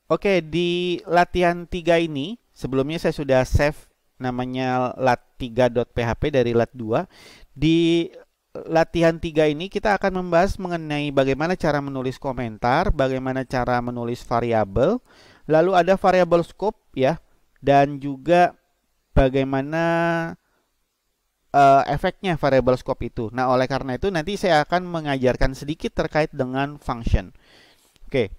Oke, di latihan 3 ini, sebelumnya saya sudah save namanya lat3.php dari lat2. Di latihan 3 ini kita akan membahas mengenai bagaimana cara menulis komentar, bagaimana cara menulis variabel, lalu ada variabel scope ya, dan juga bagaimana efeknya variabel scope itu. Nah, oleh karena itu nanti saya akan mengajarkan sedikit terkait dengan function. Oke,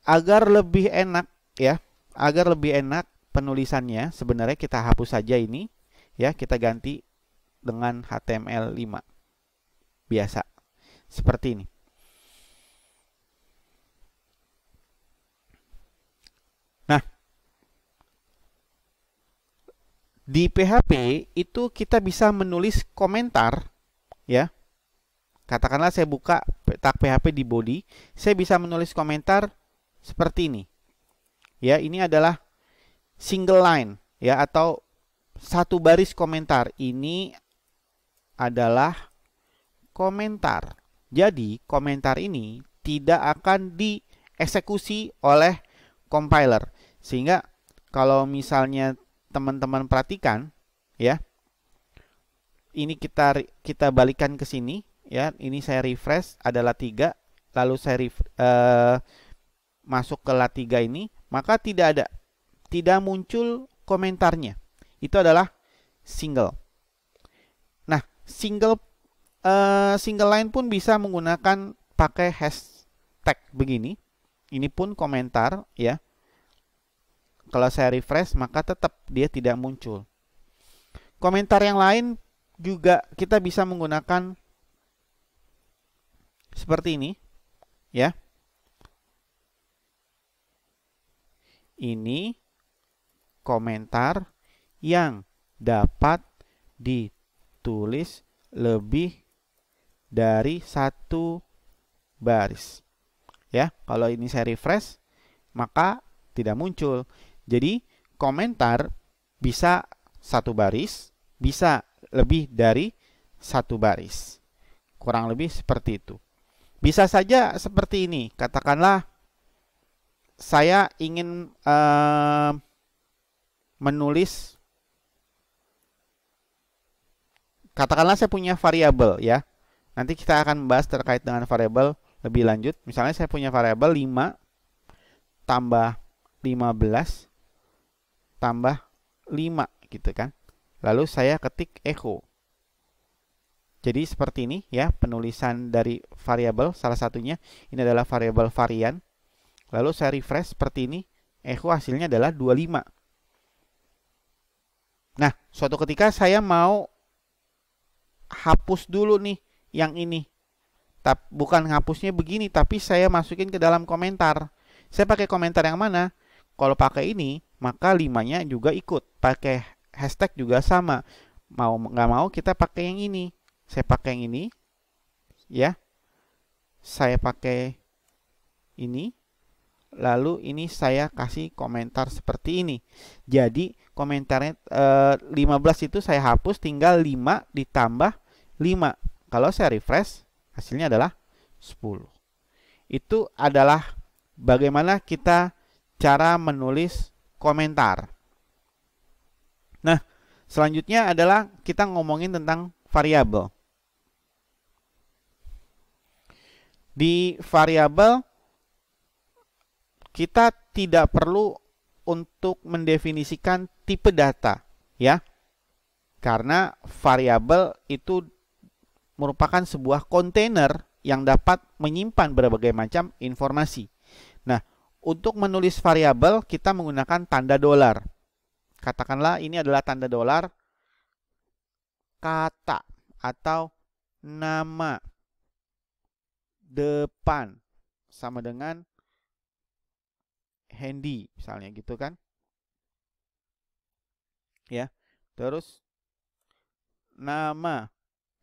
agar lebih enak ya, agar lebih enak penulisannya, sebenarnya kita hapus saja ini ya, kita ganti dengan HTML5 biasa seperti ini. Nah, di PHP itu kita bisa menulis komentar ya. Katakanlah saya buka tag PHP di body, saya bisa menulis komentar seperti ini. Ya, ini adalah single line ya, atau satu baris komentar. Ini adalah komentar. Jadi, komentar ini tidak akan dieksekusi oleh compiler. Sehingga kalau misalnya teman-teman perhatikan ya, ini kita balikan ke sini ya. Ini saya refresh adalah 3, lalu saya masuk ke lat3 ini, maka tidak muncul komentarnya. Itu adalah single. Nah, single line pun bisa menggunakan pakai hashtag begini. Ini pun komentar ya. Kalau saya refresh maka tetap dia tidak muncul. Komentar yang lain juga kita bisa menggunakan seperti ini ya. Ini komentar yang dapat ditulis lebih dari satu baris. Ya, kalau ini saya refresh, maka tidak muncul. Jadi, komentar bisa satu baris, bisa lebih dari satu baris. Kurang lebih seperti itu. Bisa saja seperti ini. Katakanlah saya ingin menulis, katakanlah saya punya variabel ya. Nanti kita akan membahas terkait dengan variabel lebih lanjut. Misalnya saya punya variabel 5 tambah 15 tambah 5 gitu kan. Lalu saya ketik echo. Jadi seperti ini ya penulisan dari variabel, salah satunya ini adalah variabel varian. Lalu saya refresh seperti ini, echo hasilnya adalah 25. Nah, suatu ketika saya mau hapus dulu nih yang ini. Bukan hapusnya begini, tapi saya masukin ke dalam komentar. Saya pakai komentar yang mana? Kalau pakai ini, maka 5-nya juga ikut. Pakai hashtag juga sama. Mau nggak mau kita pakai yang ini. Saya pakai yang ini, ya. Saya pakai ini. Lalu ini saya kasih komentar seperti ini. Jadi komentarnya 15 itu saya hapus, tinggal 5 ditambah 5. Kalau saya refresh, hasilnya adalah 10. Itu adalah bagaimana kita cara menulis komentar. Nah, selanjutnya adalah kita ngomongin tentang variabel. Di variabel kita tidak perlu untuk mendefinisikan tipe data, ya. Karena variabel itu merupakan sebuah kontainer yang dapat menyimpan berbagai macam informasi. Nah, untuk menulis variabel kita menggunakan tanda dolar. Katakanlah ini adalah tanda dolar kata atau nama depan sama dengan handy misalnya gitu kan. Ya. Terus nama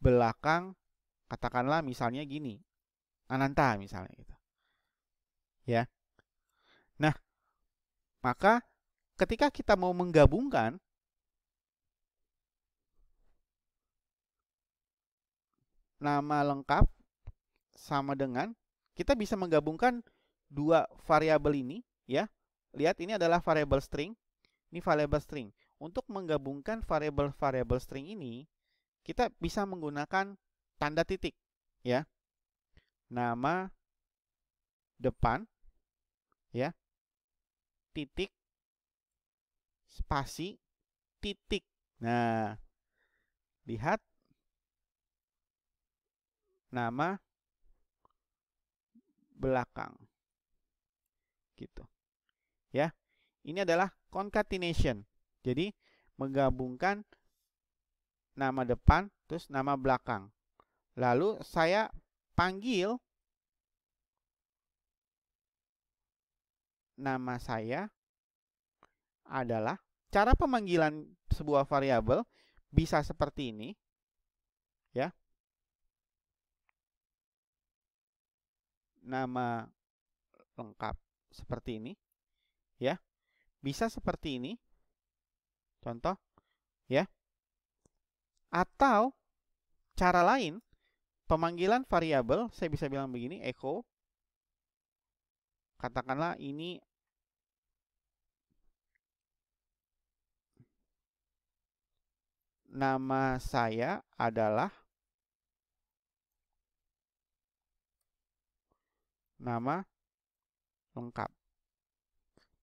belakang katakanlah misalnya gini. Ananta misalnya gitu. Ya. Nah, maka ketika kita mau menggabungkan nama lengkap sama dengan, kita bisa menggabungkan dua variabel ini, ya. Lihat, ini adalah variabel string, ini variabel string. Untuk menggabungkan variabel-variabel string ini, kita bisa menggunakan tanda titik, ya. Nama depan, ya. Titik, spasi, titik. Nah, lihat, nama belakang. Gitu. Ya. Ini adalah concatenation. Jadi, menggabungkan nama depan terus nama belakang. Lalu saya panggil nama saya adalah, cara pemanggilan sebuah variabel bisa seperti ini, ya. Nama lengkap seperti ini, ya. Bisa seperti ini. Contoh, ya. Atau cara lain, pemanggilan variabel, saya bisa bilang begini, echo. Katakanlah ini nama saya adalah nama lengkap.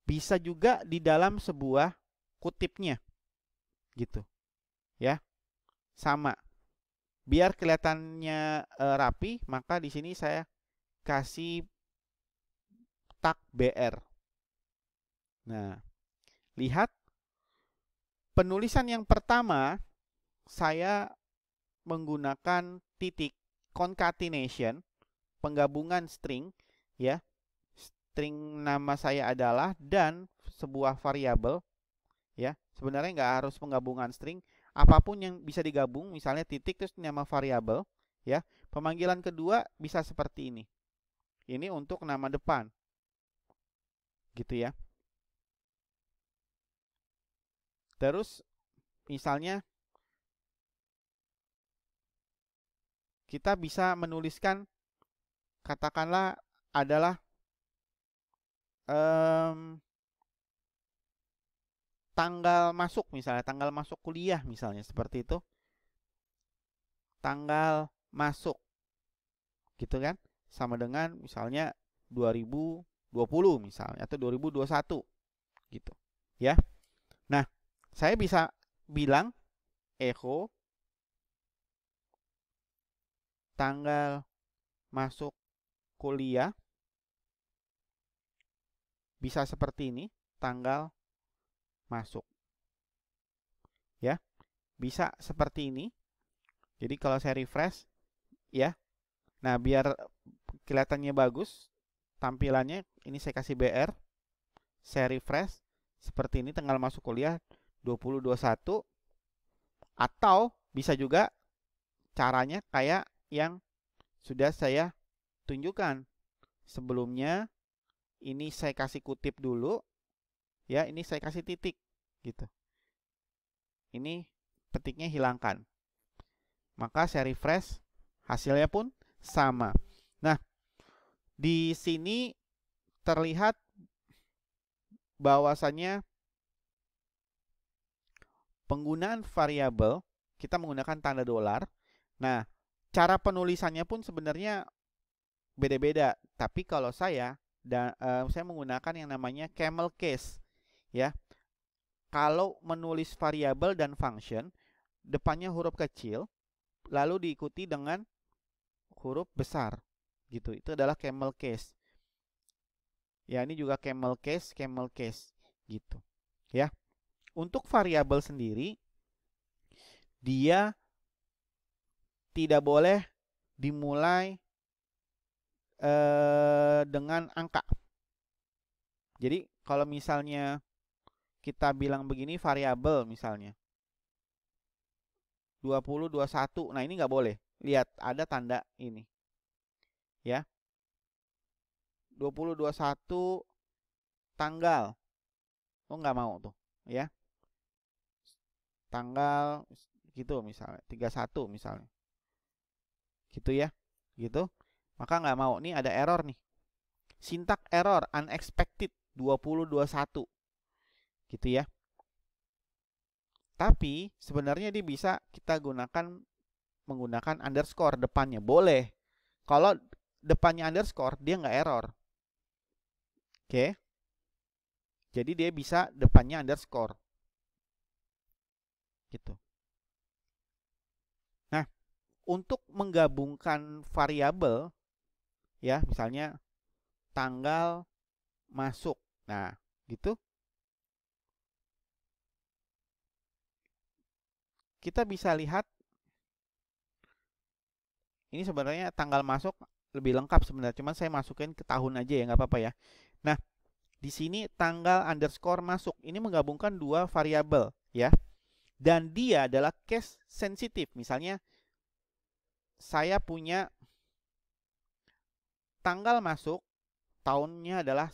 Bisa juga di dalam sebuah kutipnya. Gitu. Ya. Sama. Biar kelihatannya rapi, maka di sini saya kasih tag BR. Nah, lihat, penulisan yang pertama saya menggunakan titik concatenation, penggabungan string, ya. String nama saya adalah dan sebuah variabel, ya. Sebenarnya nggak harus penggabungan string, apapun yang bisa digabung, misalnya titik terus nama variabel, ya. Pemanggilan kedua bisa seperti ini. Ini untuk nama depan. Gitu ya. Terus misalnya kita bisa menuliskan, katakanlah adalah tanggal masuk, misalnya tanggal masuk kuliah, misalnya seperti itu. Tanggal masuk, gitu kan, sama dengan misalnya 2020 misalnya, atau 2021 gitu, ya. Nah, saya bisa bilang echo tanggal masuk kuliah, bisa seperti ini, tanggal masuk, ya. Bisa seperti ini. Jadi kalau saya refresh, ya. Nah, biar kelihatannya bagus tampilannya, ini saya kasih BR, saya refresh seperti ini, tanggal masuk kuliah 2021. Atau bisa juga caranya kayak yang sudah saya tunjukkan sebelumnya. Ini saya kasih kutip dulu, ya. Ini saya kasih titik, gitu. Ini petiknya hilangkan, maka saya refresh, hasilnya pun sama. Nah, di sini terlihat bahwasannya penggunaan variabel, kita menggunakan tanda $. Nah, cara penulisannya pun sebenarnya beda-beda. Tapi kalau saya menggunakan yang namanya camel case, ya. Kalau menulis variabel dan function, depannya huruf kecil, lalu diikuti dengan huruf besar, gitu. Itu adalah camel case. Ya, ini juga camel case, gitu. Ya. Untuk variabel sendiri, dia tidak boleh dimulai dengan angka. Jadi kalau misalnya kita bilang begini, variabel misalnya 20, 21, nah ini nggak boleh. Lihat, ada tanda ini, ya. 20, 21 tanggal, oh nggak mau tuh, ya. Tanggal gitu misalnya 31 misalnya, gitu ya, gitu. Maka nggak mau, nih ada error nih. syntax error unexpected 2021 gitu ya. Tapi sebenarnya dia bisa kita menggunakan underscore depannya, boleh. Kalau depannya underscore dia nggak error. Oke. Jadi dia bisa depannya underscore. Gitu. Nah, untuk menggabungkan variabel ya, misalnya tanggal masuk. Nah, gitu. Kita bisa lihat ini sebenarnya tanggal masuk lebih lengkap sebenarnya, cuman saya masukin ke tahun aja ya, nggak apa-apa ya. Nah, di sini tanggal underscore masuk ini menggabungkan dua variabel ya, dan dia adalah case sensitif. Misalnya saya punya tanggal masuk tahunnya adalah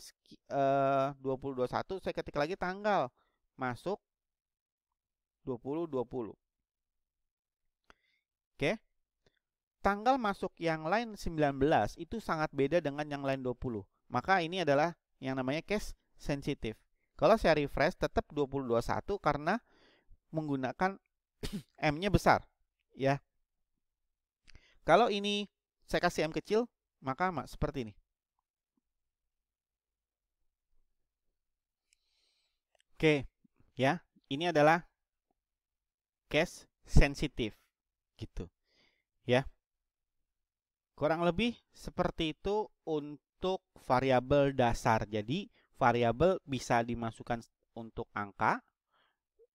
2021, saya ketik lagi tanggal masuk 2020. Oke. Tanggal masuk yang line 19 itu sangat beda dengan yang line 20. Maka ini adalah yang namanya case sensitif. Kalau saya refresh tetap 2021 karena menggunakan M-nya besar, ya. Kalau ini saya kasih M kecil, maka seperti ini. Oke, ya. Ini adalah case sensitif gitu. Ya. Kurang lebih seperti itu untuk variabel dasar. Jadi, variabel bisa dimasukkan untuk angka,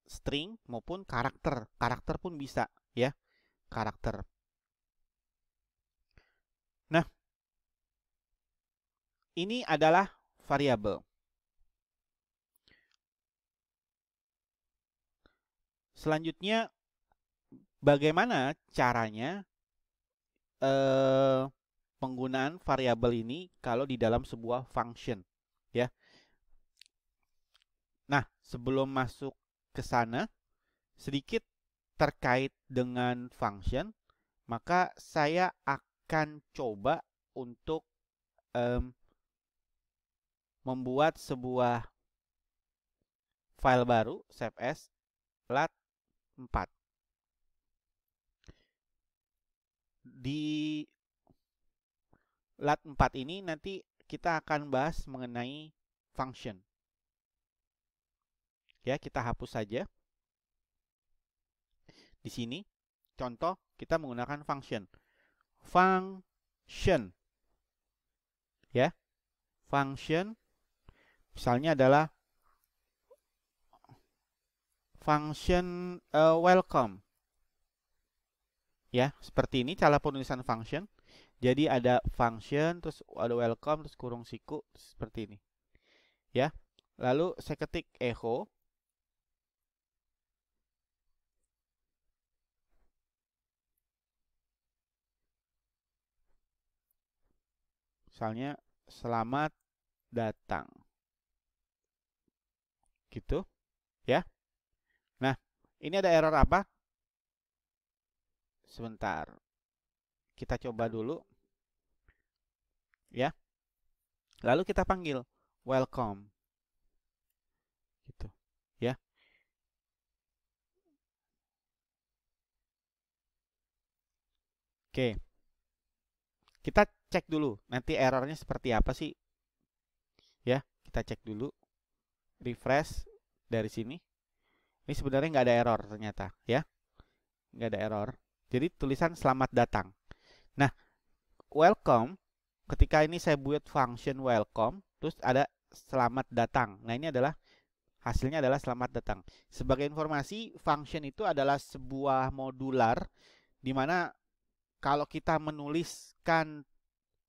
string maupun karakter. Karakter pun bisa, ya. Karakter. Nah, ini adalah variabel. Selanjutnya, bagaimana caranya penggunaan variabel ini kalau di dalam sebuah function, ya. Nah, sebelum masuk ke sana, sedikit terkait dengan function, maka saya akan coba untuk membuat sebuah file baru, save as lat4. Di lat4 ini nanti kita akan bahas mengenai function. Ya, kita hapus saja. Di sini, contoh kita menggunakan function. Function. Ya, function misalnya adalah function welcome. Ya, seperti ini cara penulisan function. Jadi ada function, terus ada welcome, terus kurung siku, seperti ini. Ya, lalu saya ketik echo. Misalnya, selamat datang. Gitu, ya. Nah, ini ada error apa? Sebentar. Kita coba dulu. Ya. Lalu kita panggil welcome. Gitu. Ya. Oke. Kita cek dulu nanti errornya seperti apa sih. Ya, kita cek dulu. Refresh dari sini. Ini sebenarnya nggak ada error ternyata, ya. Nggak ada error. Jadi tulisan selamat datang. Nah, welcome, ketika ini saya buat function welcome, terus ada selamat datang. Nah, ini adalah hasilnya adalah selamat datang. Sebagai informasi, function itu adalah sebuah modular di mana kalau kita menuliskan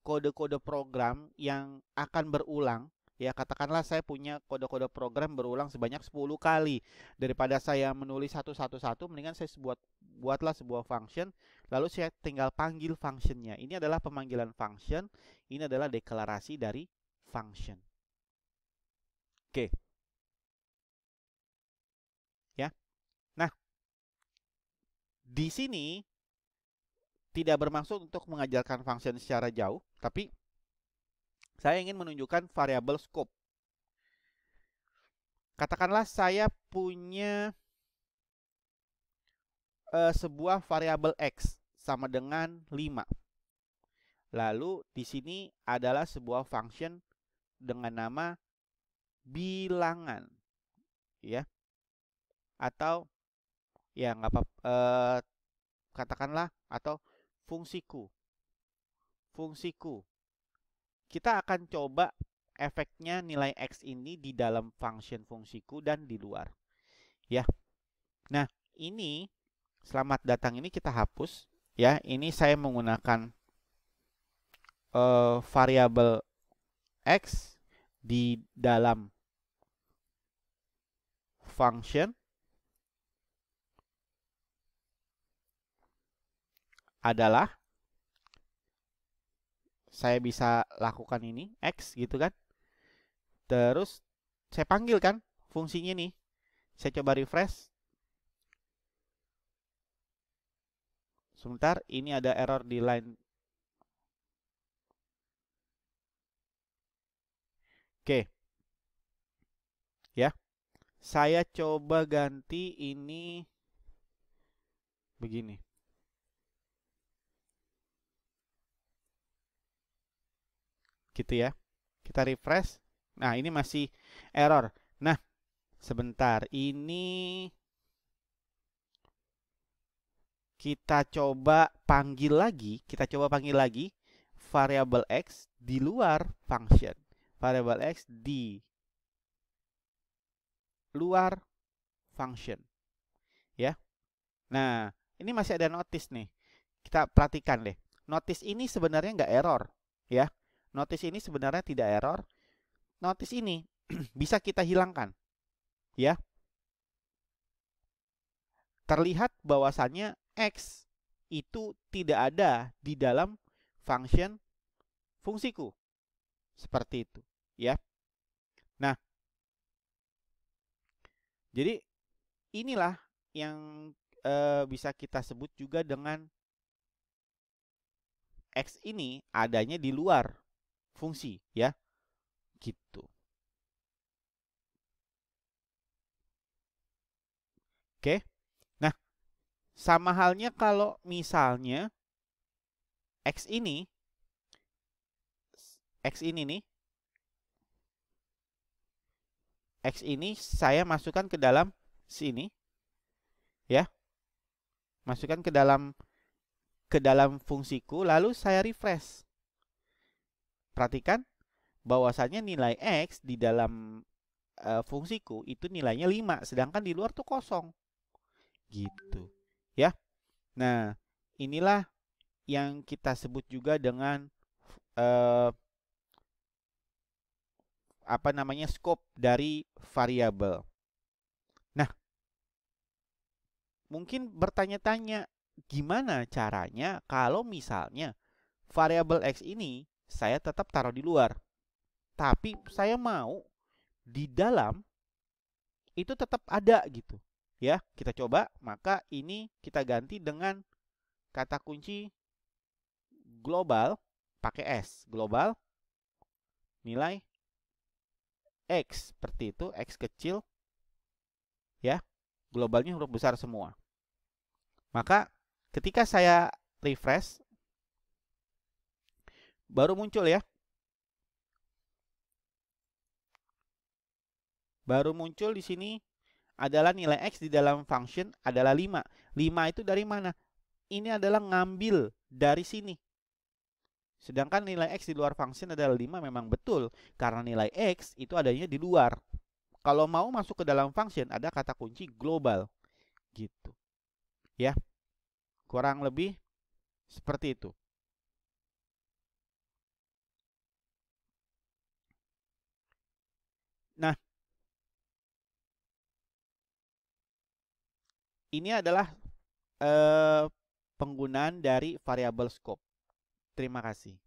kode-kode program yang akan berulang, ya katakanlah saya punya kode-kode program berulang sebanyak 10 kali. Daripada saya menulis satu-satu, mendingan saya buatlah sebuah function, lalu saya tinggal panggil functionnya. Ini adalah pemanggilan function, ini adalah deklarasi dari function. Oke. Ya. Nah, di sini tidak bermaksud untuk mengajarkan function secara jauh, tapi Saya ingin menunjukkan variabel scope. Katakanlah saya punya sebuah variabel X sama dengan 5. Lalu di sini adalah sebuah function dengan nama bilangan, ya, atau ya nggak apa, katakanlah atau fungsiku. Kita akan coba efeknya nilai X ini di dalam function fungsiku dan di luar, ya. Nah, ini selamat datang ini kita hapus, ya. Ini saya menggunakan variabel X di dalam function adalah, saya bisa lakukan ini X gitu kan, terus saya panggil kan fungsinya nih, saya coba refresh. Sebentar, ini ada error di line. Oke, ya, saya coba ganti ini begini. Gitu ya. Kita refresh. Nah, ini masih error. Nah, sebentar. Ini kita coba panggil lagi. Kita coba panggil lagi variabel X di luar function. Variabel X di luar function. Ya. Nah, ini masih ada notice nih. Kita perhatikan deh. Notice ini sebenarnya nggak error. Ya. Notice ini sebenarnya tidak error. Notice ini bisa kita hilangkan, ya. Terlihat bahwasannya X itu tidak ada di dalam function fungsiku, seperti itu, ya. Nah, jadi inilah yang bisa kita sebut juga dengan X ini adanya di luar fungsi, ya, gitu. Oke. Nah, sama halnya kalau misalnya X ini nih, X ini saya masukkan ke dalam sini, ya, masukkan ke dalam fungsiku, lalu saya refresh. Perhatikan bahwasanya nilai X di dalam fungsiku itu nilainya 5, sedangkan di luar tuh kosong, gitu, ya. Nah, inilah yang kita sebut juga dengan apa namanya, scope dari variabel. Nah, mungkin bertanya-tanya, gimana caranya kalau misalnya variabel X ini saya tetap taruh di luar, tapi saya mau di dalam itu tetap ada gitu, ya. Kita coba, maka ini kita ganti dengan kata kunci global, pakai S, global nilai X, seperti itu, X kecil, ya, globalnya huruf besar semua. Maka ketika saya refresh, baru muncul, ya, baru muncul di sini adalah nilai X di dalam function adalah 5. 5 itu dari mana? Ini adalah ngambil dari sini. Sedangkan nilai X di luar function adalah 5, memang betul. Karena nilai X itu adanya di luar. Kalau mau masuk ke dalam function, ada kata kunci global. Gitu, ya. Kurang lebih seperti itu. Nah, ini adalah penggunaan dari variabel scope. Terima kasih.